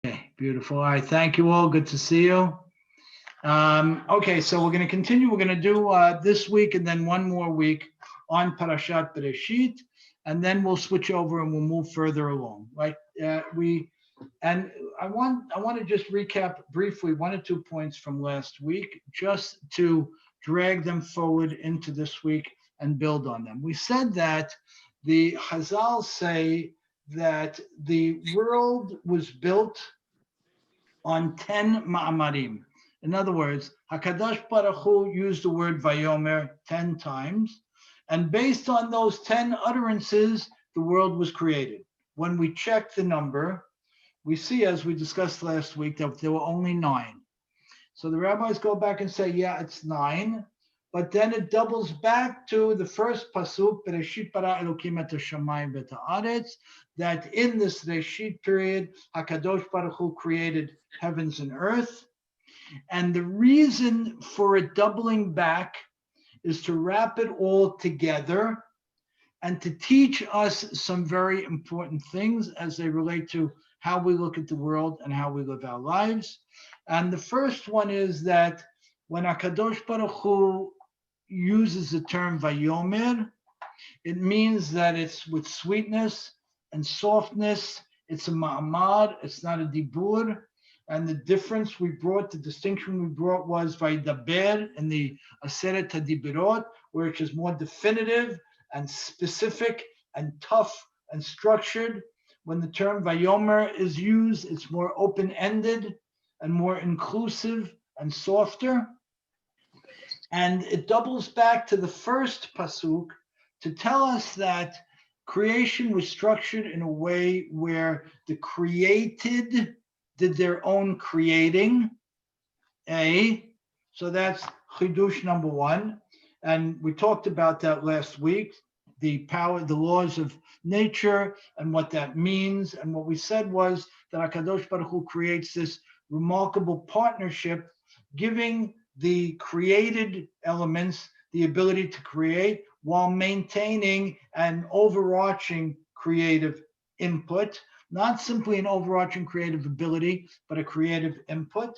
Okay, beautiful. All right, thank you all. Good to see you. Okay, so we're going to continue. We're going to do this week and then one more week on Parashat Beresheet, and then we'll switch over and we'll move further along. Right? We and I want to just recap briefly one or 2 points from last week, just to drag them forward into this week and build on them. We said that the Chazal say that the world was built on 10 ma'amarim. In other words, Hakadosh Baruch Hu used the word Vayomer 10 times, and based on those 10 utterances, the world was created. When we check the number, we see, as we discussed last week, that there were only 9. So the rabbis go back and say, yeah, it's 9, but then it doubles back to the first pasuk, Bereshit bara Elokim et hashamayim v'et haaretz, that in this Reshit period, Hakadosh Baruch Hu created heavens and earth. And the reason for it doubling back is to wrap it all together and to teach us some very important things as they relate to how we look at the world and how we live our lives. And the first one is that when HaKadosh Baruch Hu uses the term Vayomer, it means that it's with sweetness and softness. It's a ma'amad, it's not a dibur. And the difference we brought, the distinction we brought was Vaydaber in the Aseret HaDibirot, where it is more definitive and specific and tough and structured. When the term Vayomer is used, it's more open-ended and more inclusive and softer. And it doubles back to the first pasuk to tell us that creation was structured in a way where the created did their own creating. So that's chidush number 1. And we talked about that last week, the power, the laws of nature and what that means. And what we said was that HaKadosh Baruch Hu creates this remarkable partnership, giving the created elements the ability to create while maintaining an overarching creative input, not simply an overarching creative ability, but a creative input.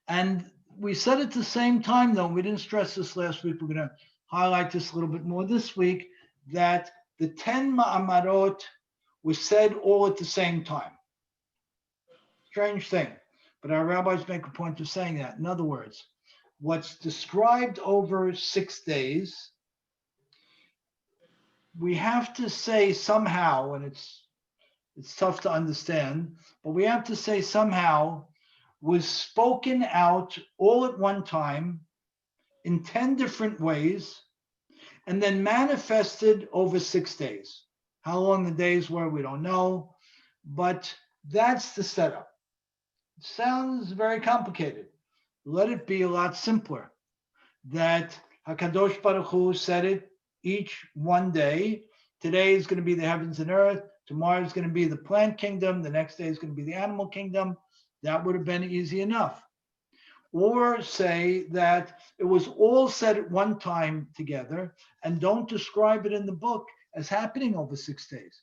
And we said at the same time, though, we didn't stress this last week, we're going to highlight this a little bit more this week, that the 10 ma'amarot was said all at the same time. Strange thing, but our rabbis make a point of saying that. In other words, what's described over 6 days, we have to say somehow, and it's tough to understand, but we have to say somehow was spoken out all at one time in 10 different ways and then manifested over 6 days. How long the days were, we don't know, but that's the setup. It sounds very complicated. Let it be a lot simpler. That HaKadosh Baruch Hu said it each one day. Today is going to be the heavens and earth. Tomorrow is going to be the plant kingdom. The next day is going to be the animal kingdom. That would have been easy enough. Or say that it was all said at one time together and don't describe it in the book as happening over 6 days.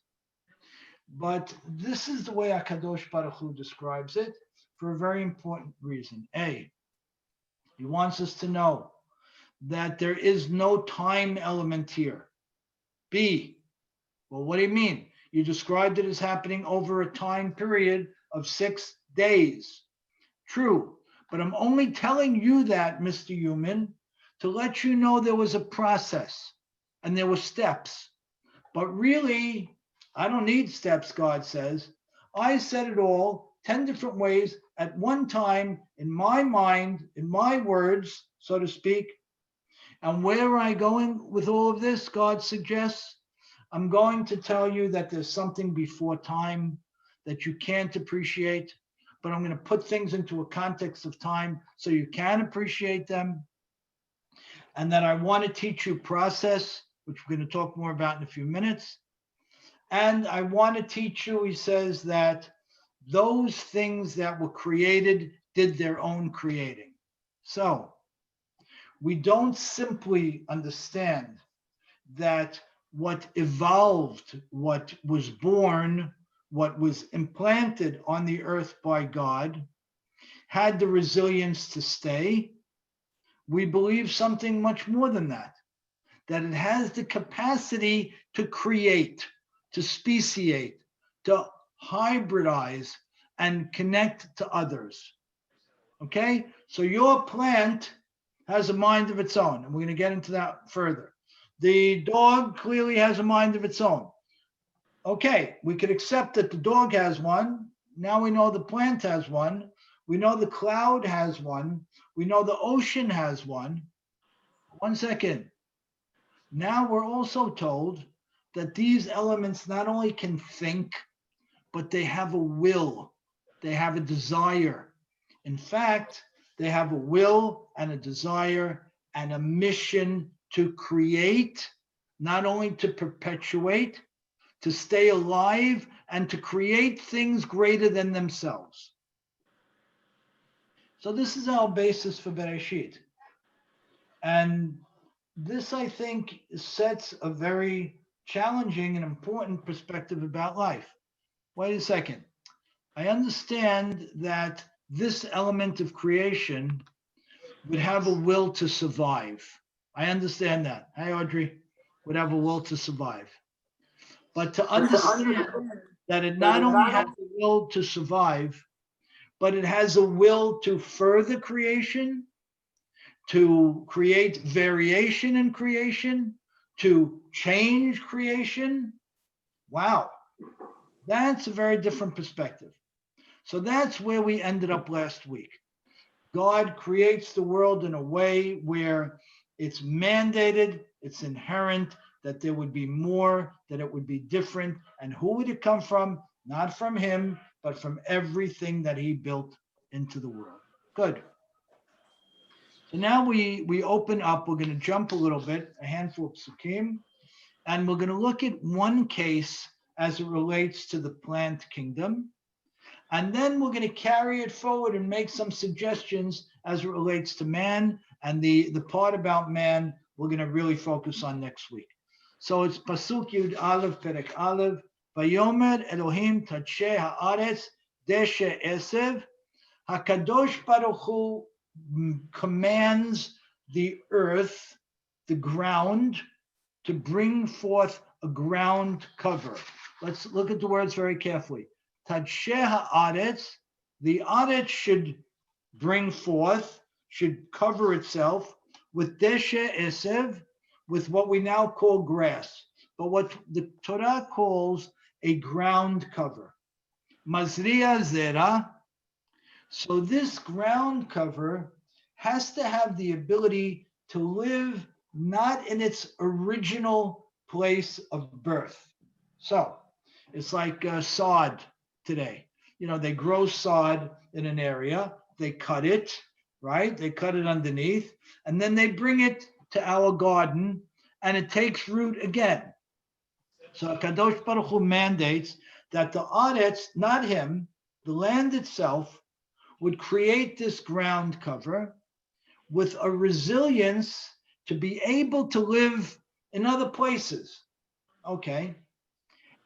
But this is the way HaKadosh Baruch Hu describes it for a very important reason. A, he wants us to know that there is no time element here. B, well, what do you mean? You described it as happening over a time period of 6 days. True, but I'm only telling you that, Mr. Human, to let you know there was a process and there were steps. But really, I don't need steps, God says. I said it all 10 different ways at one time in my mind, in my words, so to speak. And where am I going with all of this, God suggests? I'm going to tell you that there's something before time that you can't appreciate, but I'm going to put things into a context of time so you can appreciate them. And that I want to teach you process, which we're going to talk more about in a few minutes. And I want to teach you, he says, that those things that were created did their own creating. So we don't simply understand that what evolved, what was born, what was implanted on the earth by God had the resilience to stay. We believe something much more than that it has the capacity to create, to speciate, to hybridize, and connect to others. Okay? So your plant has a mind of its own, and we're going to get into that further. The dog clearly has a mind of its own. Okay, we could accept that the dog has one. Now we know the plant has one. We know the cloud has one. We know the ocean has one. 1 second. Now we're also told that these elements not only can think, but they have a will. They have a desire. In fact, they have a will and a desire and a mission to create, not only to perpetuate, to stay alive, and to create things greater than themselves. So this is our basis for Beresheet. And this, I think, sets a very challenging and important perspective about life. Wait a second. I understand that this element of creation would have a will to survive. I understand that. Hey, Audrey, would have a will to survive. But to understand that it not only has a will to survive, but it has a will to further creation, to create variation in creation, to change creation. Wow, that's a very different perspective. So that's where we ended up last week. God creates the world in a way where it's mandated, it's inherent, that there would be more, that it would be different. And who would it come from? Not from him, but from everything that he built into the world. Good. So now we open up, we're going to jump a little bit, a handful of psukim, and we're going to look at one case as it relates to the plant kingdom. And then we're going to carry it forward and make some suggestions as it relates to man. And the part about man, we're going to really focus on next week. So it's Pasuk Yud Aleph Perek Aleph. Vayomer Elohim Tadshe Haaretz Deshe Esev. HaKadosh Baruch Hu commands the earth, the ground, to bring forth a ground cover. Let's look at the words very carefully. Tadshe Haaretz, the Aretz should bring forth, should cover itself with Deshe Esev, with what we now call grass, but what the Torah calls a ground cover. Mazria Zera. So this ground cover has to have the ability to live not in its original place of birth. So it's like sod today. You know, they grow sod in an area, they cut it, right? They cut it underneath, and then they bring it to our garden, and it takes root again. So Kadosh Baruch Hu mandates that the Aretz, not him, the land itself, would create this ground cover with a resilience to be able to live in other places. Okay.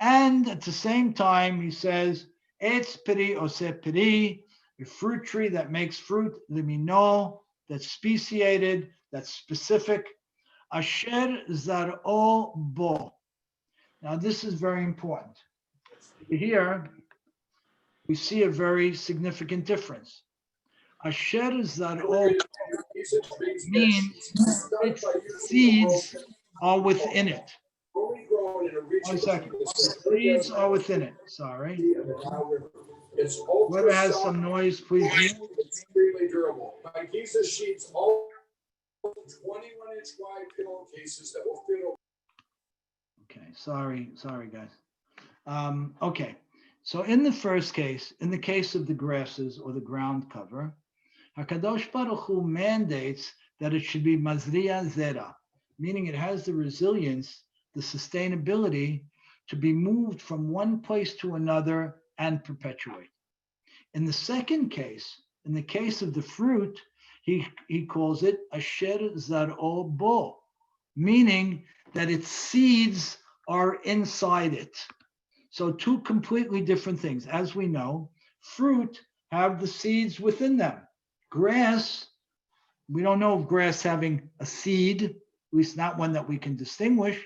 And at the same time, he says, Etz peri oseh peri, a fruit tree that makes fruit, limino, that's speciated, that's specific. Asher zar'o bo. Now, this is very important. Here, we see a very significant difference. Asher zar'o means its seeds are within it. 1 second. The seeds are within it. Sorry. Whoever has some noise, please mute. Extremely durable. My Giza sheets, all 21-inch wide pillowcases that will fit over. Okay, sorry, guys. Okay, so in the first case, in the case of the grasses or the ground cover, HaKadosh Baruch Hu mandates that it should be Mazria Zera, meaning it has the resilience, the sustainability to be moved from one place to another and perpetuate. In the second case, in the case of the fruit, he calls it Asher Zar'o Bo, meaning that its seeds are inside it. So two completely different things. As we know, fruit have the seeds within them. Grass, we don't know of grass having a seed, at least not one that we can distinguish.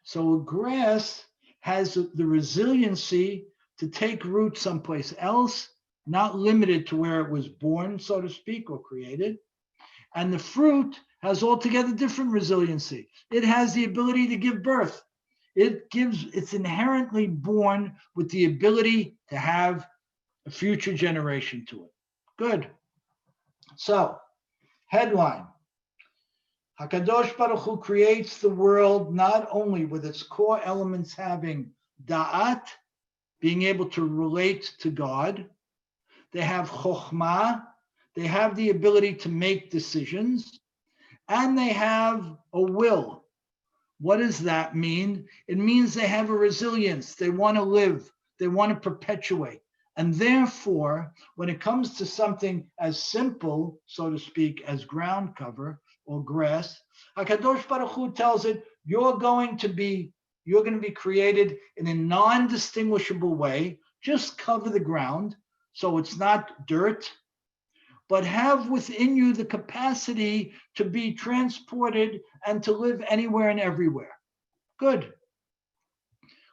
So grass has the resiliency to take root someplace else, not limited to where it was born, so to speak, or created. And the fruit has altogether different resiliency. It has the ability to give birth. It's inherently born with the ability to have a future generation to it. Good. So, headline. HaKadosh Baruch Hu creates the world not only with its core elements having da'at, being able to relate to God, they have chokhmah, they have the ability to make decisions, and they have a will. What does that mean? It means they have a resilience. They want to live. They want to perpetuate. And therefore, when it comes to something as simple, so to speak, as ground cover or grass, HaKadosh Baruch Hu tells it, you're going to be created in a non-distinguishable way. Just cover the ground so it's not dirt, but have within you the capacity to be transported and to live anywhere and everywhere. Good.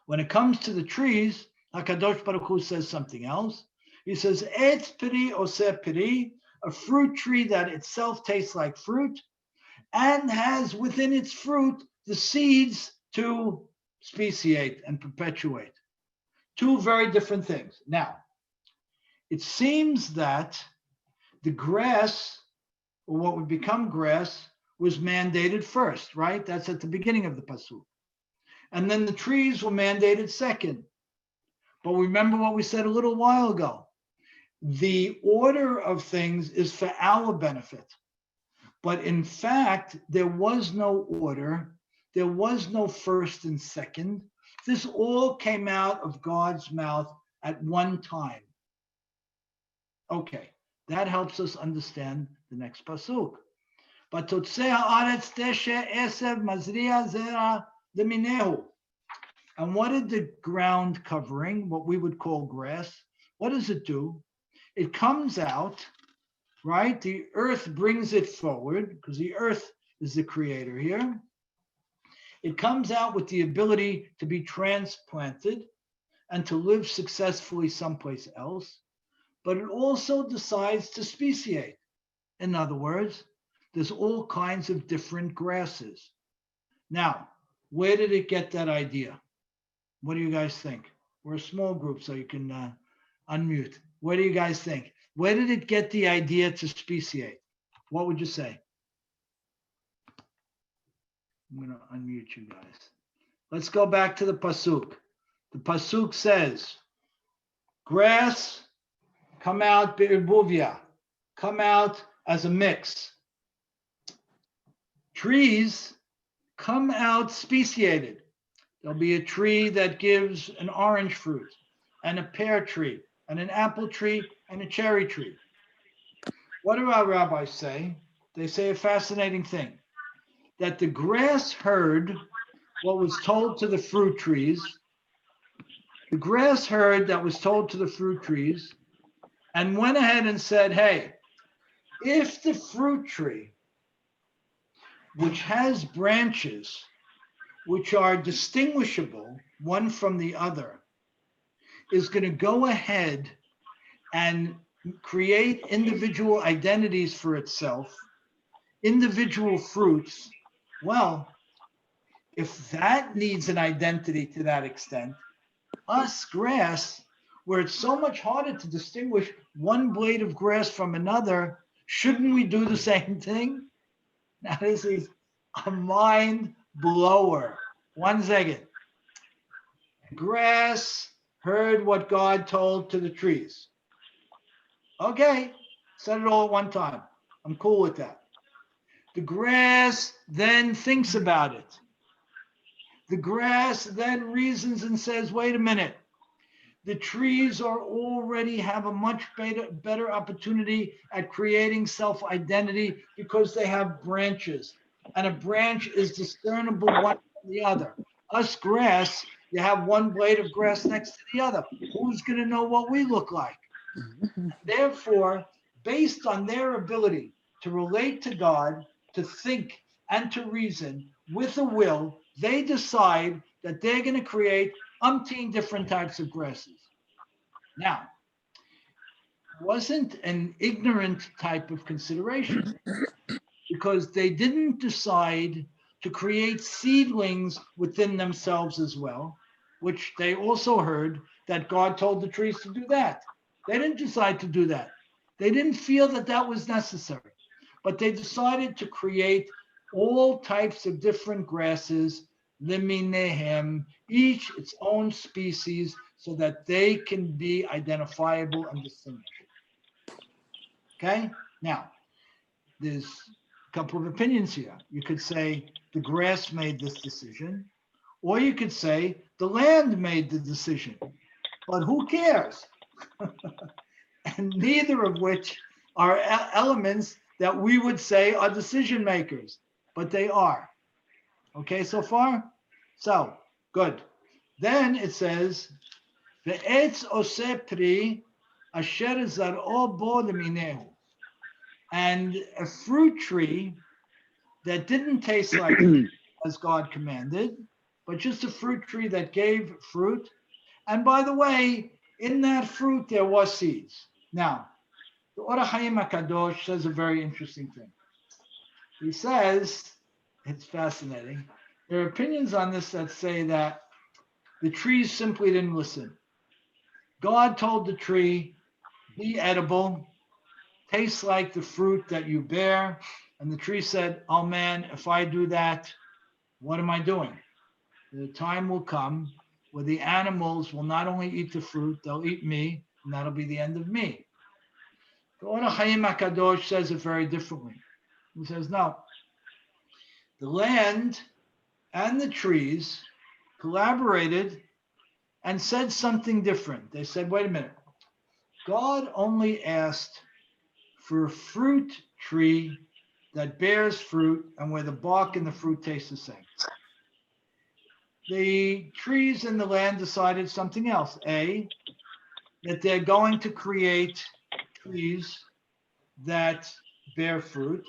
When it comes to the trees, HaKadosh Baruch Hu says something else. He says, Etz piri oseh piri, a fruit tree that itself tastes like fruit and has within its fruit the seeds to speciate and perpetuate. Two very different things. Now, it seems that the grass, or what would become grass, was mandated first, right? That's at the beginning of the pasuk. And then the trees were mandated second. But remember what we said a little while ago. The order of things is for our benefit. But in fact, there was no order. There was no first and second. This all came out of God's mouth at one time. Okay, that helps us understand the next pasuk. But totzeh haaretz teshe esev mazriya zera leminehu. And what did the ground covering, what we would call grass, what does it do? It comes out, right? The earth brings it forward because the earth is the creator here. It comes out with the ability to be transplanted and to live successfully someplace else, but it also decides to speciate. In other words, there's all kinds of different grasses. Now, where did it get that idea? What do you guys think? We're a small group, so you can unmute. What do you guys think? Where did it get the idea to speciate? What would you say? I'm going to unmute you guys. Let's go back to the pasuk. The pasuk says, grass, come out be'ibuvia, come out as a mix. Trees come out speciated. There'll be a tree that gives an orange fruit, and a pear tree, and an apple tree, and a cherry tree. What do our rabbis say? They say a fascinating thing, that the grass heard what was told to the fruit trees. The grass heard that was told to the fruit trees and went ahead and said, hey, if the fruit tree, which has branches, which are distinguishable one from the other, is going to go ahead and create individual identities for itself, individual fruits, well, if that needs an identity to that extent, us grass, where it's so much harder to distinguish one blade of grass from another, shouldn't we do the same thing? Now, this is a mind blower. 1 second. Grass heard what God told to the trees. Okay, said it all at one time. I'm cool with that. The grass then thinks about it. The grass then reasons and says, wait a minute. The trees already have a much better opportunity at creating self-identity because they have branches. And a branch is discernible one from the other. Us grass You have one blade of grass next to the other. Who's going to know what we look like? Therefore, based on their ability to relate to God, to think, and to reason with a will, they decide that they're going to create umpteen different types of grasses. Now, it wasn't an ignorant type of consideration because they didn't decide to create seedlings within themselves as well, which they also heard that God told the trees to do that. They didn't decide to do that. They didn't feel that that was necessary, but they decided to create all types of different grasses, liminehem, each its own species, so that they can be identifiable and distinguished. Okay? Now, there's a couple of opinions here. You could say the grass made this decision, or you could say the land made the decision. But who cares? And neither of which are elements that we would say are decision makers, but they are. Okay, so far? So, good. Then it says, Ve'etz oseh pri asher zar'o bo leminehu. And a fruit tree that didn't taste like as God commanded, but just a fruit tree that gave fruit. And by the way, in that fruit there was seeds. Now, the Or HaChaim HaKadosh says a very interesting thing. He says, it's fascinating. There are opinions on this that say that the trees simply didn't listen. God told the tree, be edible, taste like the fruit that you bear. And the tree said, oh man, if I do that, what am I doing? The time will come where the animals will not only eat the fruit, they'll eat me, and that'll be the end of me. The Or HaChaim HaKadosh says it very differently. He says, no, the land and the trees collaborated and said something different. They said, wait a minute, God only asked for a fruit tree that bears fruit and where the bark and the fruit taste the same. The trees in the land decided something else. A, that they're going to create trees that bear fruit,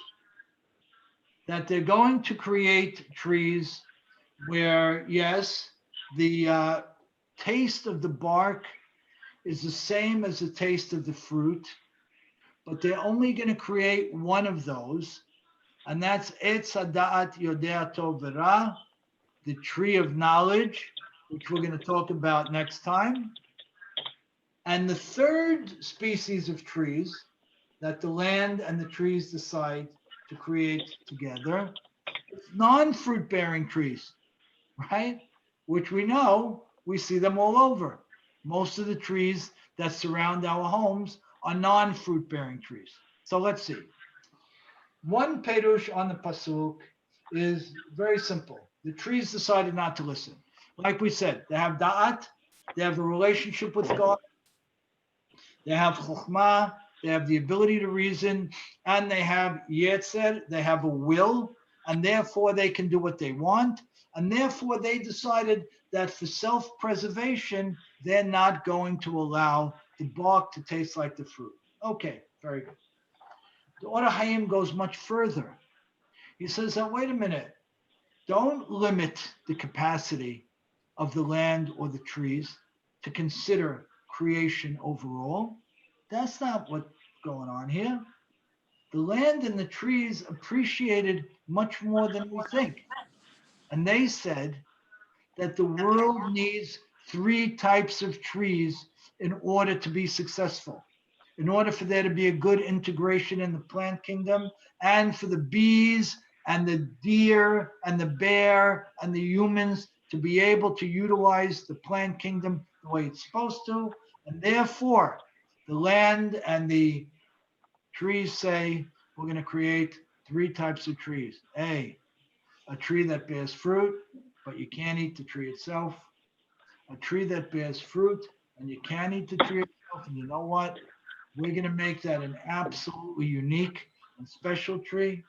that they're going to create trees where, yes, the taste of the bark is the same as the taste of the fruit, but they're only going to create one of those, and that's Etz Hadaat Yodea Tov V'Ra, the tree of knowledge, which we're going to talk about next time. And the third species of trees that the land and the trees decide to create together, non-fruit bearing trees, right? Which we know, we see them all over. Most of the trees that surround our homes are non-fruit bearing trees. So let's see. One perush on the pasuk is very simple. The trees decided not to listen. Like we said, they have da'at, they have a relationship with God, they have chokhmah, they have the ability to reason, and they have yetzer, they have a will, and therefore they can do what they want. And therefore they decided that for self-preservation, they're not going to allow the bark to taste like the fruit. Okay, very good. The Or HaChaim goes much further. He says that, wait a minute, don't limit the capacity of the land or the trees to consider creation overall. That's not what's going on here. The land and the trees appreciated much more than we think. And they said that the world needs three types of trees in order to be successful, in order for there to be a good integration in the plant kingdom, and for the bees and the deer and the bear and the humans to be able to utilize the plant kingdom the way it's supposed to. And therefore, the land and the trees say, we're going to create three types of trees. A tree that bears fruit, but you can't eat the tree itself. A tree that bears fruit, and you can't eat the tree itself. And you know what? We're going to make that an absolutely unique and special tree.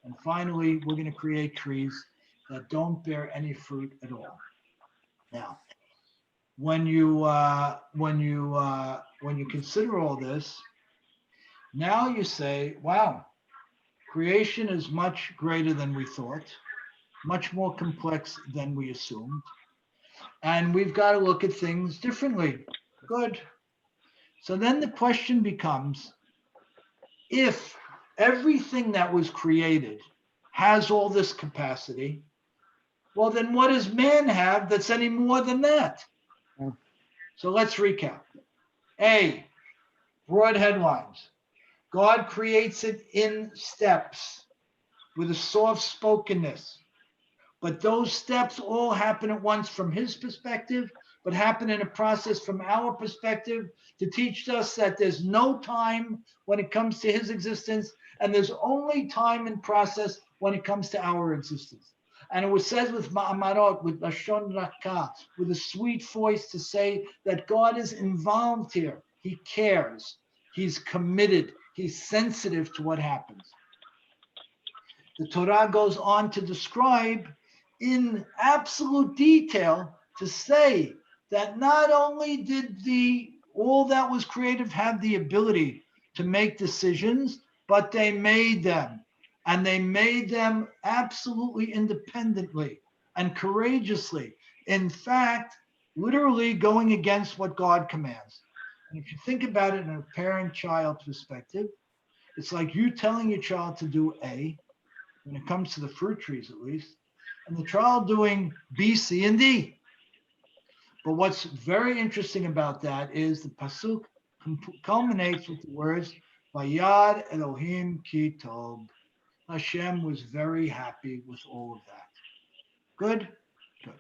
And finally, we're going to create trees that don't bear any fruit at all. Now, when you consider all this, now you say, wow, creation is much greater than we thought, much more complex than we assumed, and we've got to look at things differently. Good. So then the question becomes, if everything that was created has all this capacity, well, then what does man have that's any more than that? So let's recap. A, broad headlines. God creates it in steps with a soft spokenness. But those steps all happen at once from his perspective, but happen in a process from our perspective to teach us that there's no time when it comes to his existence, and there's only time and process when it comes to our existence. And it was said with Ma'amarot, with Lashon Rakah, with a sweet voice to say that God is involved here. He cares. He's committed. He's sensitive to what happens. The Torah goes on to describe in absolute detail to say that not only did all that was creative have the ability to make decisions, but they made them. And they made them absolutely independently and courageously. In fact, literally going against what God commands. And if you think about it in a parent-child perspective, it's like you telling your child to do A, when it comes to the fruit trees at least, and the child doing B, C, and D. But what's very interesting about that is the pasuk culminates with the words, Vayad Elohim ki tov. Hashem was very happy with all of that. Good? Good.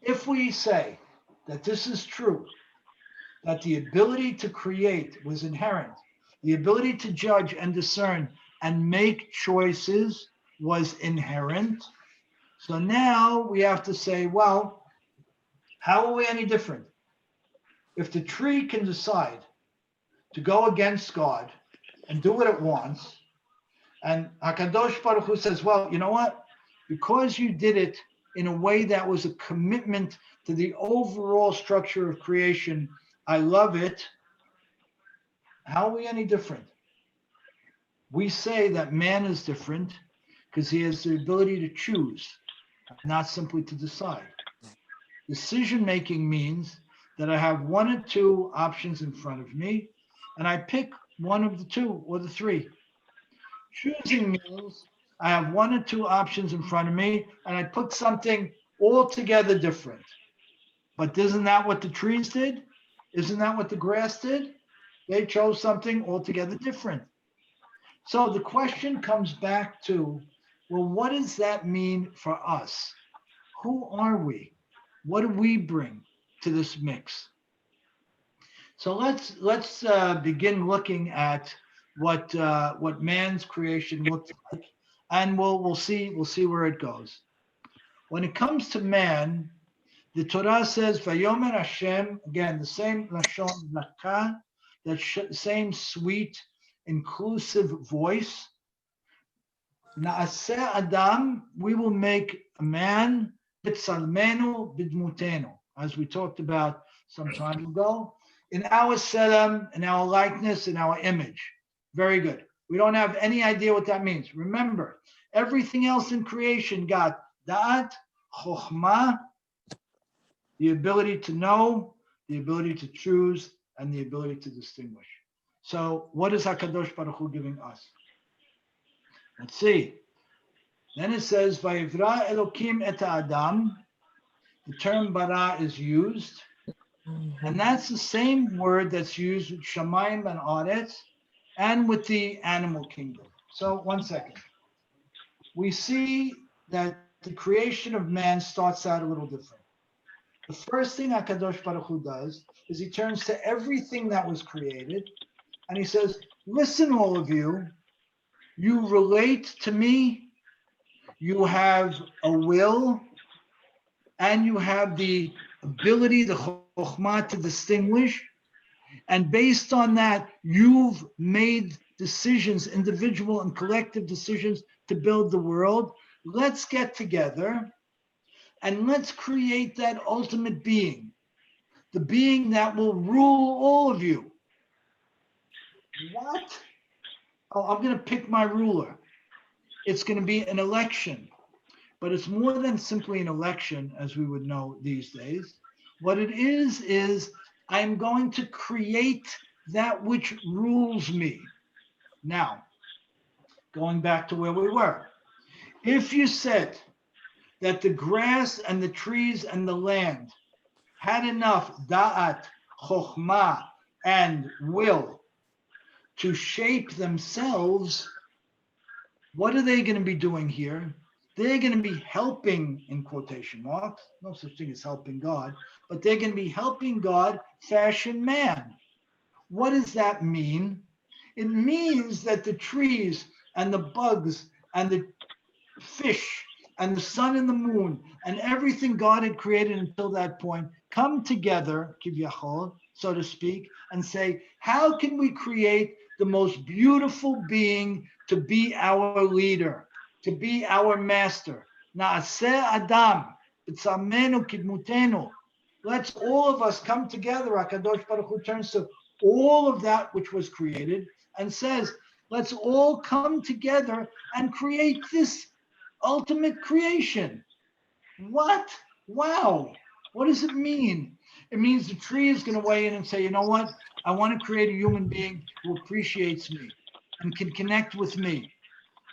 If we say that this is true, that the ability to create was inherent, the ability to judge and discern and make choices was inherent, so now we have to say, well, how are we any different? If the tree can decide to go against God and do what it wants, and HaKadosh Baruch Hu says, well, you know what? Because you did it in a way that was a commitment to the overall structure of creation, I love it. How are we any different? We say that man is different because he has the ability to choose, not simply to decide. Decision making means that I have one or two options in front of me, and I pick one of the two or the three. Choosing means I have one or two options in front of me, and I put something altogether different. But isn't that what the trees did? Isn't that what the grass did? They chose something altogether different. So the question comes back to, well, what does that mean for us? Who are we? What do we bring to this mix? So let's begin looking at what man's creation looks like, and we'll see where it goes. When it comes to man, the Torah says, "Vayomer Hashem." Again, the same lashon rakah, that same sweet, inclusive voice. Naaseh Adam, we will make a man, b'tzalmenu b'dmutenu, as we talked about some time ago, in our sedem, in our likeness, in our image. Very good. We don't have any idea what that means. Remember, everything else in creation got da'at, chokhmah, the ability to know, the ability to choose, and the ability to distinguish. So what is HaKadosh Baruch Hu giving us? Let's see. Then it says, Vayivra Elokim et Adam. The term bara is used. And that's the same word that's used with Shamayim and Aretz and with the animal kingdom. So 1 second. We see that the creation of man starts out a little different. The first thing HaKadosh Baruch Hu does is he turns to everything that was created and he says, listen, all of you, you relate to me, you have a will, and you have the ability, the chokhmah, to distinguish. And based on that, you've made decisions, individual and collective decisions to build the world. Let's get together and let's create that ultimate being. the being that will rule all of you. What? Oh, I'm going to pick my ruler. It's going to be an election, but it's more than simply an election, as we would know these days. What it is I'm going to create that which rules me. Now, going back to where we were, if you said that the grass and the trees and the land had enough da'at, chokhmah, and will to shape themselves, what are they going to be doing here? They're going to be helping, in quotation marks, no such thing as helping God, but they're going to be helping God fashion man. What does that mean? It means that the trees and the bugs and the fish and the sun and the moon and everything God had created until that point come together, kivyachol, so to speak, and say, how can we create the most beautiful being to be our leader, to be our master? Na'aseh Adam, b'tzamenu kidmutenu. Let's all of us come together. HaKadosh Baruch Hu turns to all of that which was created and says, let's all come together and create this ultimate creation. What? Wow. What does it mean? It means the tree is going to weigh in and say, you know what? I want to create a human being who appreciates me and can connect with me.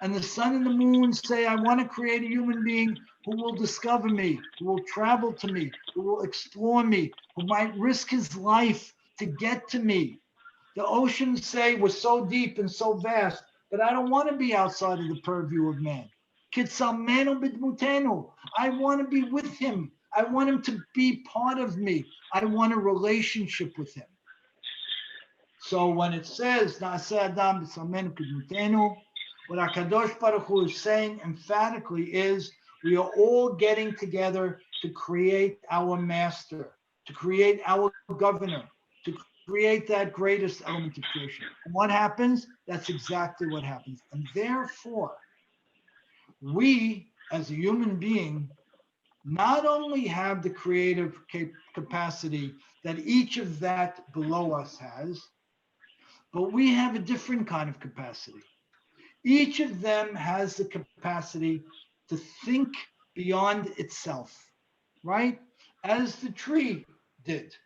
And the sun and the moon say, I want to create a human being who will discover me, who will travel to me, who will explore me, who might risk his life to get to me. The oceans say we're so deep and so vast, but I don't want to be outside of the purview of man. Kitsamenu bidmutenu. I want to be with him. I want him to be part of me. I want a relationship with him. So when it says, Na'aseh Adam b'samenu kidmutenu, what HaKadosh Baruch Hu is saying emphatically is, we are all getting together to create our master, to create our governor, to create that greatest element of creation. And what happens? That's exactly what happens. And therefore, we, as a human being, not only have the creative capacity that each of that below us has, but we have a different kind of capacity. Each of them has the capacity to think beyond itself, right? As the tree did,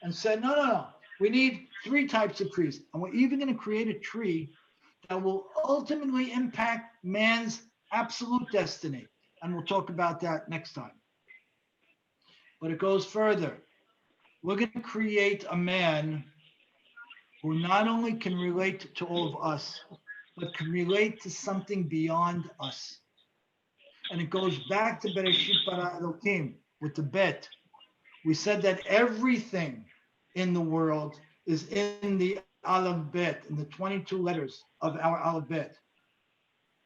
and said, no, we need 3 types of trees. And we're even going to create a tree that will ultimately impact man's absolute destiny. And we'll talk about that next time. But it goes further. We're going to create a man who not only can relate to all of us, but can relate to something beyond us. And it goes back to Beresheet bara Elokim with the bet. We said that everything in the world is in the Aleph Bet, in the 22 letters of our Aleph Bet.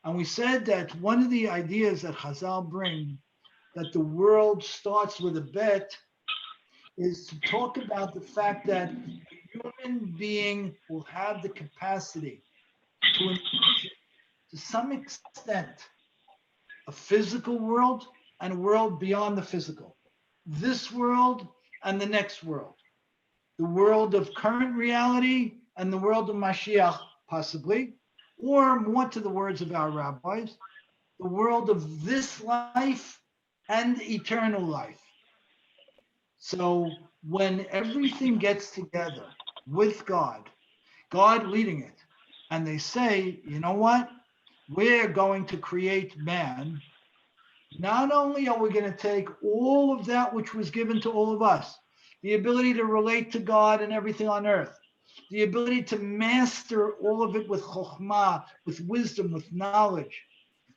And we said that one of the ideas that Chazal bring, that the world starts with a bet, is to talk about the fact that a human being will have the capacity to envision, to some extent, a physical world and a world beyond the physical. This world and the next world. The world of current reality and the world of Mashiach, possibly, or more to the words of our rabbis, the world of this life and eternal life. So when everything gets together with God, God leading it, and they say, you know what? We're going to create man. Not only are we going to take all of that which was given to all of us, the ability to relate to God and everything on earth, the ability to master all of it with chokhmah, with wisdom, with knowledge,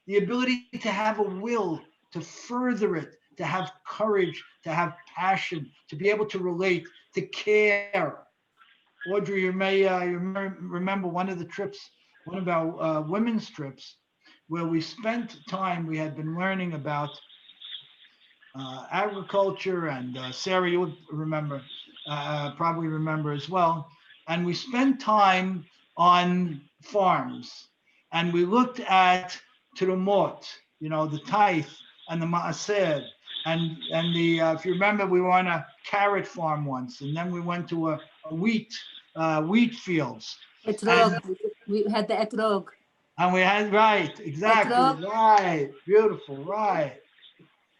the ability to have a will to further it, to have courage, to have passion, to be able to relate, to care. Audrey, you may remember one of the trips, one of our women's trips, where we spent time, we had been learning about agriculture, and Sarah, you would remember, probably remember as well. And we spent time on farms, and we looked at Terumot, the tithe and the maaser, And if you remember, we were on a carrot farm once, and then we went to a wheat fields, Etrog. and We had the etrog. we had right, exactly, Etrog. right, beautiful, right.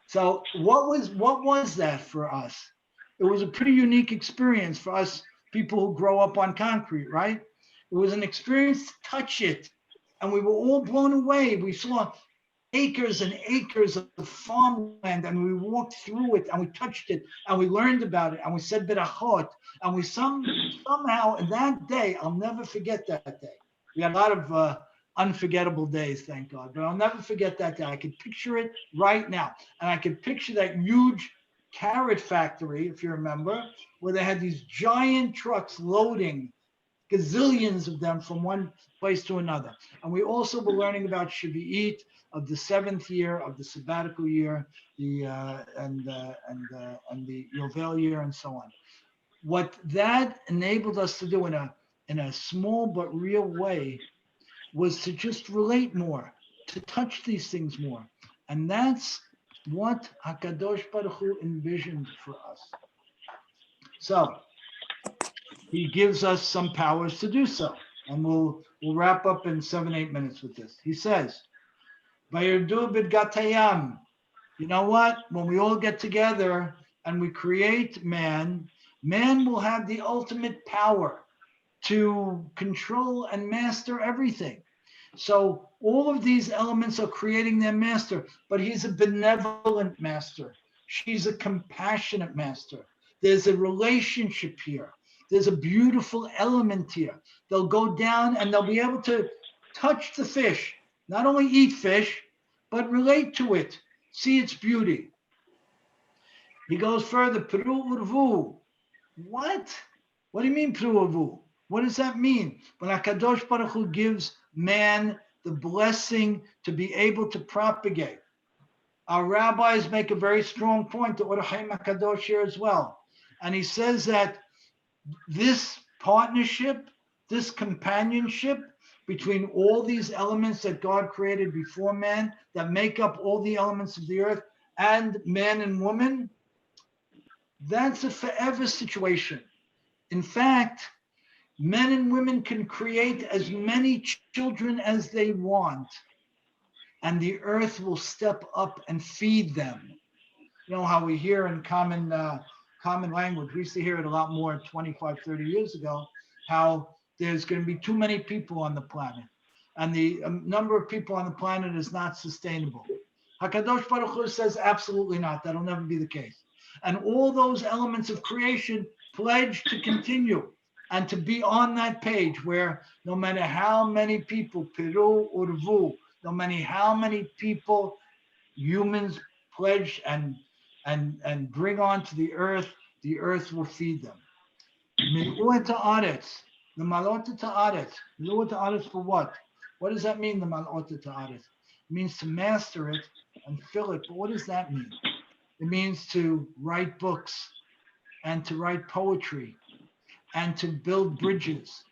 So what was that for us? It was a pretty unique experience for us people who grow up on concrete, right? It was an experience to touch it, and we were all blown away. We saw acres and acres of farmland, and we walked through it, and we touched it, and we learned about it, and we said berachot, and we somehow in that day, I'll never forget that day. We had a lot of unforgettable days, thank God, but I'll never forget that day. I could picture it right now, and I could picture that huge carrot factory, if you remember, where they had these giant trucks loading gazillions of them from one place to another. And we also were learning about Shavuot of the seventh year of the sabbatical year, and the Yovel year, and so on. What that enabled us to do in a small but real way was to just relate more, to touch these things more, and that's what Hakadosh Baruch Hu envisioned for us. So he gives us some powers to do so. And we'll wrap up in 7-8 minutes with this. He says, Vayirdu b'gatayam. You know what? When we all get together and we create man, man will have the ultimate power to control and master everything. So all of these elements are creating their master, but he's a benevolent master. She's a compassionate master. There's a relationship here. There's a beautiful element here. They'll go down and they'll be able to touch the fish, not only eat fish, but relate to it, see its beauty. He goes further, Peru urvu. What? What do you mean, Peru urvu? What does that mean? When HaKadosh Baruch Hu gives man the blessing to be able to propagate. Our rabbis make a very strong point to Or Chaim HaKadosh here as well. And he says that this partnership, this companionship between all these elements that God created before man, that make up all the elements of the earth, and man and woman, that's a forever situation. In fact, men and women can create as many children as they want, and the earth will step up and feed them. You know how we hear in common language, we used to hear it a lot more 25, 30 years ago, how there's going to be too many people on the planet, and the number of people on the planet is not sustainable. HaKadosh Baruch Hu says absolutely not. That'll never be the case. And all those elements of creation pledge to continue and to be on that page where no matter how many people, Peru Urvu, no matter how many people humans pledge and bring onto the earth will feed them. Mil'u ta'aretz, the malot ta'aretz. Mil'u ta'aretz for what? What does that mean, the malot ta'aretz? It means to master it and fill it. But what does that mean? It means to write books and to write poetry and to build bridges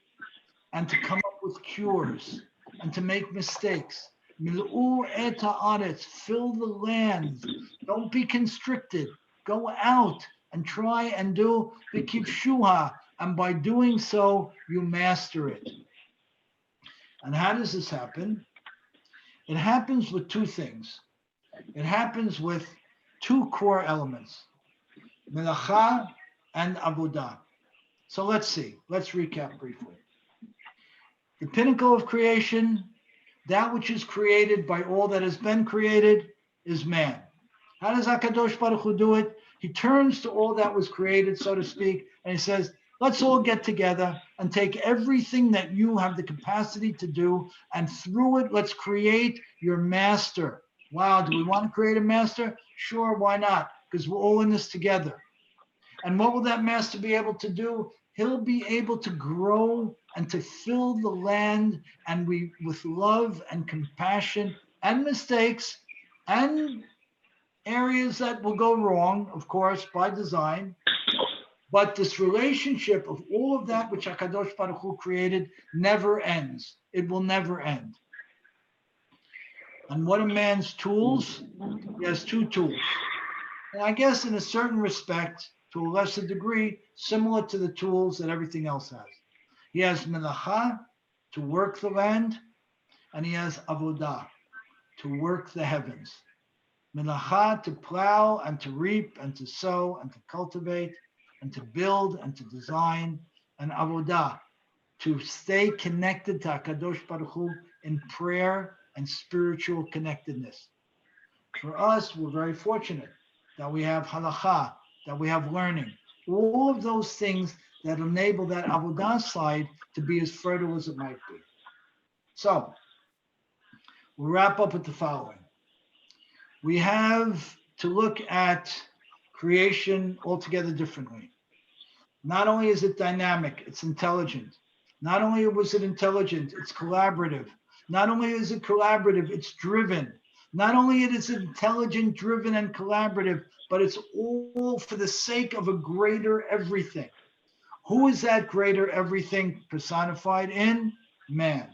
and to come up with cures and to make mistakes. Mil'u et ha'aretz, fill the land. Don't be constricted. Go out and try and do the kivshuha, and by doing so, you master it. And how does this happen? It happens with two things. It happens with two core elements, melacha and avodah. So let's see. Let's recap briefly. The pinnacle of creation, that which is created by all that has been created, is man. How does HaKadosh Baruch Hu do it? He turns to all that was created, so to speak, and he says, let's all get together and take everything that you have the capacity to do, and through it, let's create your master. Wow, do we want to create a master? Sure, why not? Because we're all in this together. And what will that master be able to do? He'll be able to grow and to fill the land, and we, with love and compassion and mistakes and areas that will go wrong, of course, by design. But this relationship of all of that which HaKadosh Baruch Hu created never ends. It will never end. And what are man's tools? He has two tools. And I guess in a certain respect, to a lesser degree, similar to the tools that everything else has. He has melacha, to work the land, and he has avodah, to work the heavens. Melacha, to plow and to reap and to sow and to cultivate and to build and to design, and avodah, to stay connected to HaKadosh Baruch Hu in prayer and spiritual connectedness. For us, we're very fortunate that we have halacha, that we have learning, all of those things that enable that avodah side to be as fertile as it might be. So, we'll wrap up with the following. We have to look at creation altogether differently. Not only is it dynamic, it's intelligent. Not only was it intelligent, it's collaborative. Not only is it collaborative, it's driven. Not only is it intelligent, driven, and collaborative, but it's all for the sake of a greater everything. Who is that greater everything personified in? Man.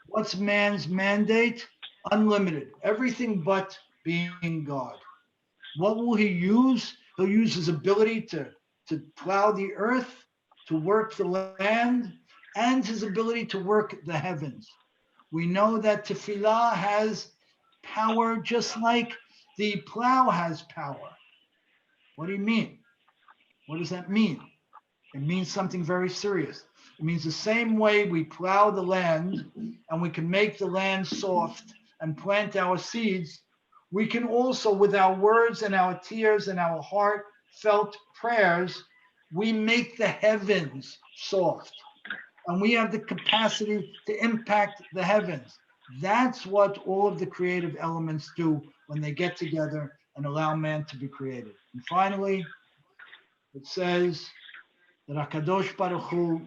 What's man's mandate? Unlimited. Everything but being God. What will he use? He'll use his ability to plow the earth, to work the land, and his ability to work the heavens. We know that tefillah has power just like the plow has power. What do you mean? What does that mean? It means something very serious. It means the same way we plow the land and we can make the land soft and plant our seeds, we can also, with our words and our tears and our heartfelt prayers, we make the heavens soft. And we have the capacity to impact the heavens. That's what all of the creative elements do when they get together and allow man to be created. And finally, it says that HaKadosh Baruch Hu,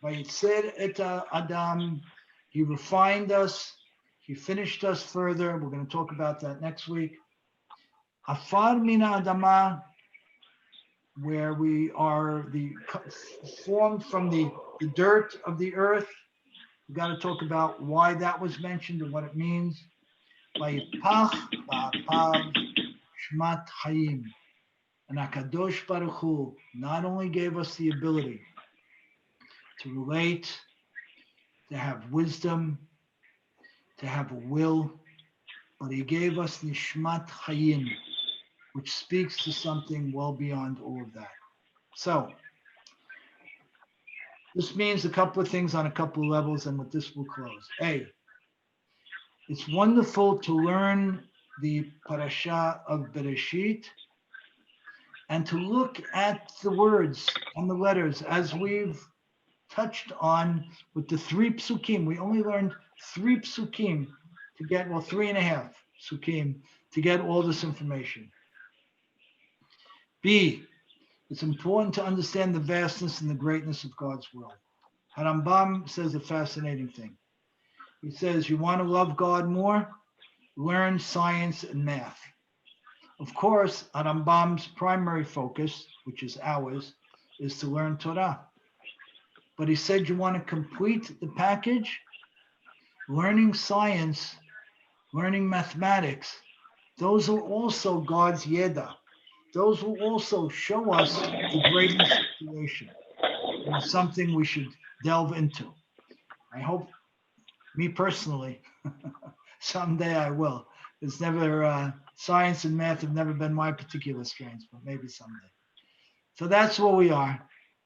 Vayitzer et Adam, he refined us, he finished us further. We're going to talk about that next week. Afar mina adama, where we are formed from the dirt of the earth. We've got to talk about why that was mentioned and what it means. Vayipach ba'apav shmat hayim. And HaKadosh Baruch Hu not only gave us the ability to relate, to have wisdom, to have a will, but he gave us nishmat hayim, which speaks to something well beyond all of that. So, this means a couple of things on a couple of levels, and with this we'll close. A, it's wonderful to learn the Parashat of Beresheet and to look at the words and the letters as we've touched on with the 3 psukim. We only learned 3 psukim to get, well, 3.5 psukim to get all this information. B, it's important to understand the vastness and the greatness of God's world. Harambam says a fascinating thing. He says, you want to love God more? Learn science and math. Of course, Harambam's primary focus, which is ours, is to learn Torah. But he said you want to complete the package? Learning science, learning mathematics, those are also God's yeda. Those will also show us the greatness of creation. And it's something we should delve into. I hope, me personally, someday I will. It's never, science and math have never been my particular strengths, but maybe someday. So that's where we are.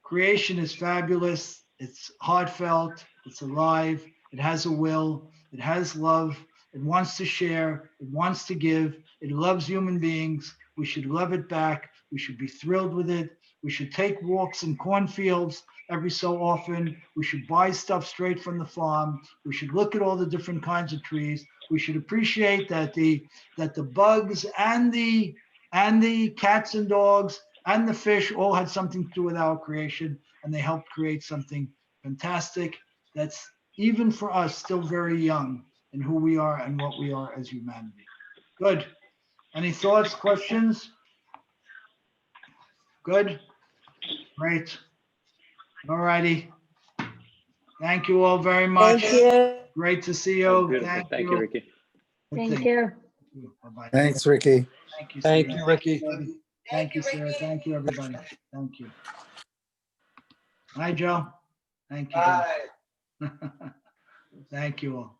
Creation is fabulous. It's heartfelt. It's alive. It has a will. It has love. It wants to share. It wants to give. It loves human beings. We should love it back. We should be thrilled with it. We should take walks in cornfields every so often. We should buy stuff straight from the farm. We should look at all the different kinds of trees. We should appreciate that the bugs and the cats and dogs and the fish all had something to do with our creation, and they helped create something fantastic that's even for us still very young in who we are and what we are as humanity. Good. Any thoughts, questions? Good. Great. All righty. Thank you all very much. Thank you. Great to see you. Beautiful. Thank you, Ricky. Good Thank thing. you. you. Bye-bye. Thanks, Ricky. Thank you, Thank Sarah. you, Ricky. Thank you, Sarah. Thank you, everybody. Thank you. Hi, Joe. Thank you. Thank you all.